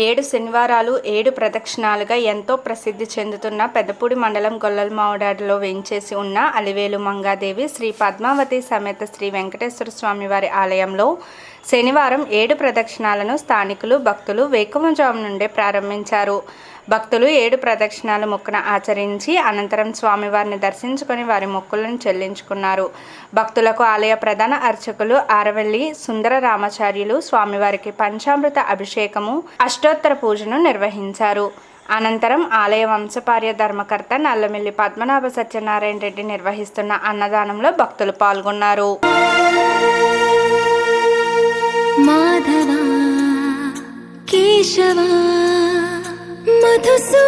7 శనివారాలు 7 ప్రదక్షిణాలుగా ఎంతో ప్రసిద్ధి చెందుతున్న పెద్దపూడి మండలం గొల్లలమావుడాడలో వేంచేసి ఉన్న అలివేలు మంగాదేవి శ్రీ పద్మావతి సమేత శ్రీ వెంకటేశ్వర స్వామి వారి ఆలయంలో శనివారం 7 ప్రదక్షిణాలను స్థానికులు భక్తులు వేకువజాము నుండే ప్రారంభించారు. భక్తులు 7 ప్రదక్షిణాలు మొక్కున ఆచరించి అనంతరం స్వామివారిని దర్శించుకొని వారి మొక్కులను చెల్లించుకున్నారు. భక్తులకు ఆలయ ప్రధాన అర్చకులు ఆరవెల్లి సుందర రామాచార్యులు స్వామివారికి పంచామృత అభిషేకము అష్టోత్తర పూజను నిర్వహించారు. అనంతరం ఆలయ వంశపార్య ధర్మకర్త నల్లమిల్లి పద్మనాభ సత్యనారాయణ రెడ్డి నిర్వహిస్తున్న అన్నదానంలో భక్తులు పాల్గొన్నారు. మాధవ కేశవ మధుసూ